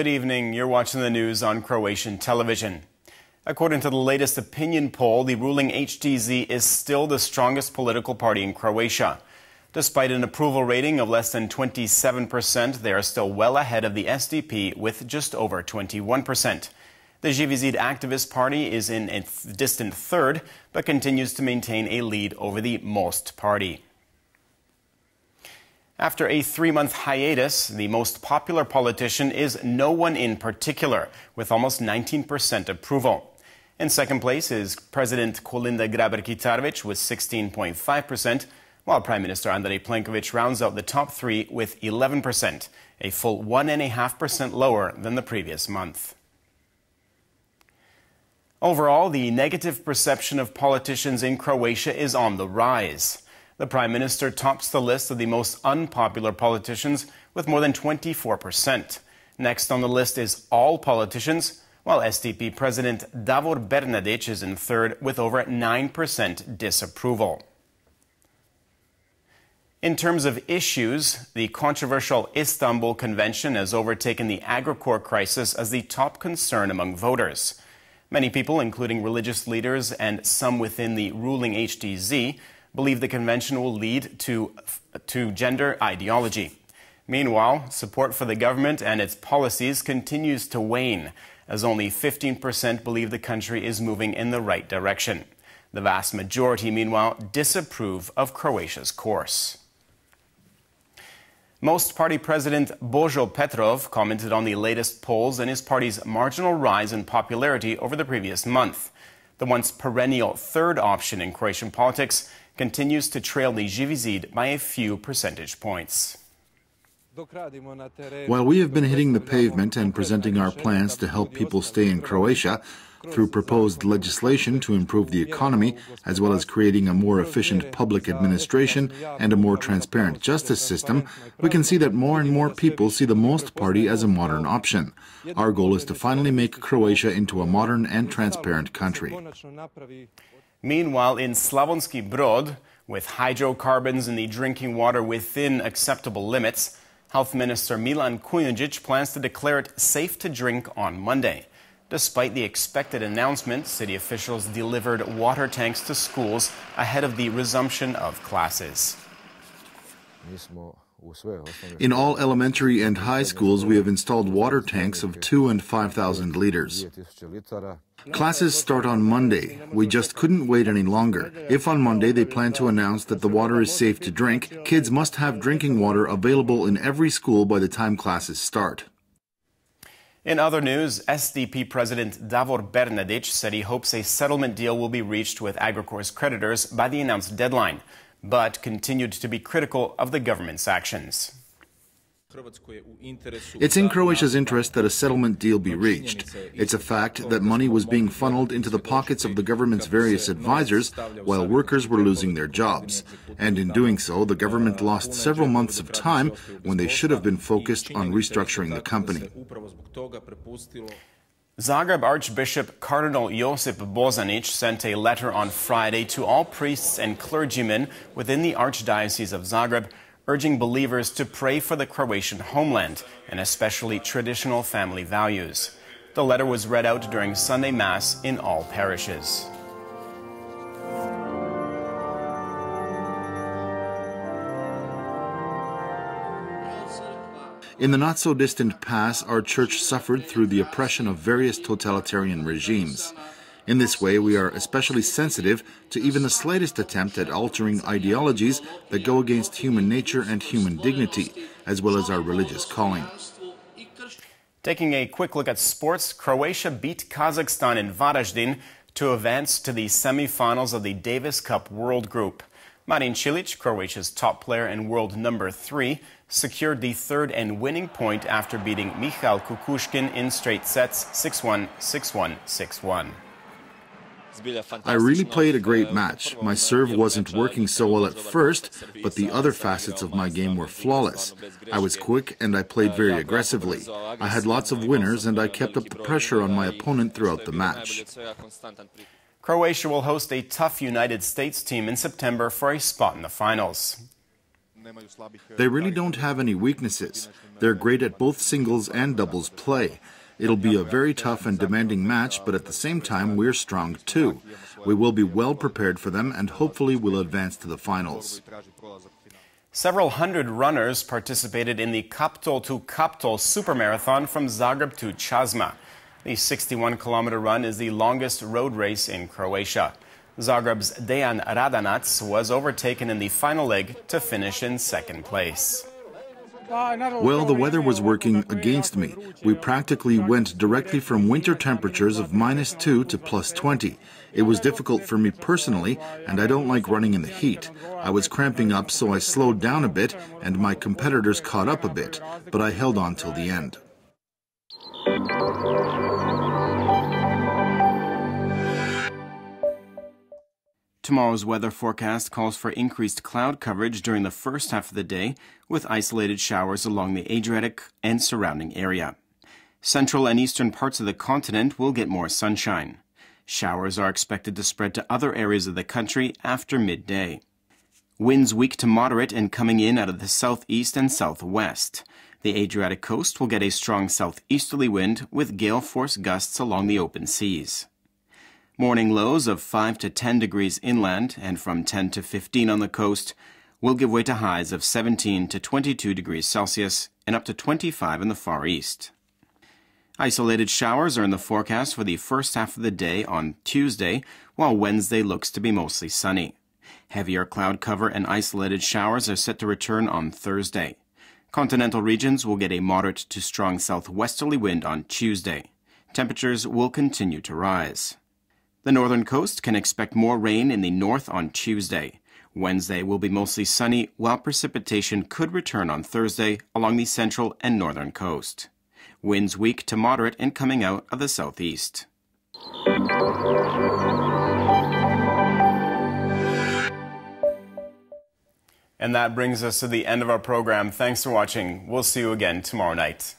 Good evening. You're watching the news on Croatian television. According to the latest opinion poll, the ruling HDZ is still the strongest political party in Croatia. Despite an approval rating of less than 27%, they are still well ahead of the SDP with just over 21%. The Živi Zid activist party is in a distant third, but continues to maintain a lead over the Most party. After a 3-month hiatus, the most popular politician is no one in particular, with almost 19% approval. In second place is President Kolinda Grabar-Kitarović with 16.5%, while Prime Minister Andrej Plenković rounds out the top three with 11%, a full 1.5% lower than the previous month. Overall, the negative perception of politicians in Croatia is on the rise. The Prime Minister tops the list of the most unpopular politicians with more than 24%. Next on the list is all politicians, while SDP President Davor Bernardić is in third with over 9% disapproval. In terms of issues, the controversial Istanbul Convention has overtaken the Agrokor crisis as the top concern among voters. Many people, including religious leaders and some within the ruling HDZ, believe the convention will lead to gender ideology. Meanwhile, support for the government and its policies continues to wane, as only 15% believe the country is moving in the right direction. The vast majority, meanwhile, disapprove of Croatia's course. Most party president Božo Petrov commented on the latest polls and his party's marginal rise in popularity over the previous month. The once perennial third option in Croatian politics continues to trail the Živi Zid by a few percentage points. While we have been hitting the pavement and presenting our plans to help people stay in Croatia through proposed legislation to improve the economy, as well as creating a more efficient public administration and a more transparent justice system, we can see that more and more people see the Most party as a modern option. Our goal is to finally make Croatia into a modern and transparent country. Meanwhile, in Slavonski Brod, with hydrocarbons in the drinking water within acceptable limits, Health Minister Milan Kujundžić plans to declare it safe to drink on Monday. Despite the expected announcement, city officials delivered water tanks to schools ahead of the resumption of classes. In all elementary and high schools, we have installed water tanks of 2,000 and 5,000 liters. Classes start on Monday. We just couldn't wait any longer. If on Monday they plan to announce that the water is safe to drink, kids must have drinking water available in every school by the time classes start. In other news, SDP President Davor Bernardić said he hopes a settlement deal will be reached with Agrokor's creditors by the announced deadline, but continued to be critical of the government's actions. It's in Croatia's interest that a settlement deal be reached. It's a fact that money was being funneled into the pockets of the government's various advisors while workers were losing their jobs. And in doing so, the government lost several months of time when they should have been focused on restructuring the company. Zagreb Archbishop Cardinal Josip Bozanić sent a letter on Friday to all priests and clergymen within the Archdiocese of Zagreb, urging believers to pray for the Croatian homeland and especially traditional family values. The letter was read out during Sunday Mass in all parishes. In the not-so-distant past, our church suffered through the oppression of various totalitarian regimes. In this way, we are especially sensitive to even the slightest attempt at altering ideologies that go against human nature and human dignity, as well as our religious calling. Taking a quick look at sports, Croatia beat Kazakhstan in Varaždin to advance to the semi-finals of the Davis Cup World Group. Marin Cilic, Croatia's top player and world number 3, secured the third and winning point after beating Michal Kukushkin in straight sets 6-1, 6-1, 6-1. I really played a great match. My serve wasn't working so well at first, but the other facets of my game were flawless. I was quick and I played very aggressively. I had lots of winners and I kept up the pressure on my opponent throughout the match. Croatia will host a tough United States team in September for a spot in the finals. They really don't have any weaknesses. They're great at both singles and doubles play. It'll be a very tough and demanding match, but at the same time, we're strong too. We will be well prepared for them and hopefully will advance to the finals. Several hundred runners participated in the Kaptol to Kaptol supermarathon from Zagreb to Čazma. The 61-kilometer run is the longest road race in Croatia. Zagreb's Dejan Radanac was overtaken in the final leg to finish in second place. Well, the weather was working against me. We practically went directly from winter temperatures of -2 to +20. It was difficult for me personally, and I don't like running in the heat. I was cramping up, so I slowed down a bit, and my competitors caught up a bit, but I held on till the end. Tomorrow's weather forecast calls for increased cloud coverage during the first half of the day, with isolated showers along the Adriatic and surrounding area. Central and eastern parts of the continent will get more sunshine. Showers are expected to spread to other areas of the country after midday. Winds weak to moderate and coming in out of the southeast and southwest. The Adriatic coast will get a strong southeasterly wind with gale-force gusts along the open seas. Morning lows of 5 to 10 degrees inland and from 10 to 15 on the coast will give way to highs of 17 to 22 degrees Celsius and up to 25 in the Far East. Isolated showers are in the forecast for the first half of the day on Tuesday, while Wednesday looks to be mostly sunny. Heavier cloud cover and isolated showers are set to return on Thursday. Continental regions will get a moderate to strong southwesterly wind on Tuesday. Temperatures will continue to rise. The northern coast can expect more rain in the north on Tuesday. Wednesday will be mostly sunny, while precipitation could return on Thursday along the central and northern coast. Winds weak to moderate and coming out of the southeast. And that brings us to the end of our program. Thanks for watching. We'll see you again tomorrow night.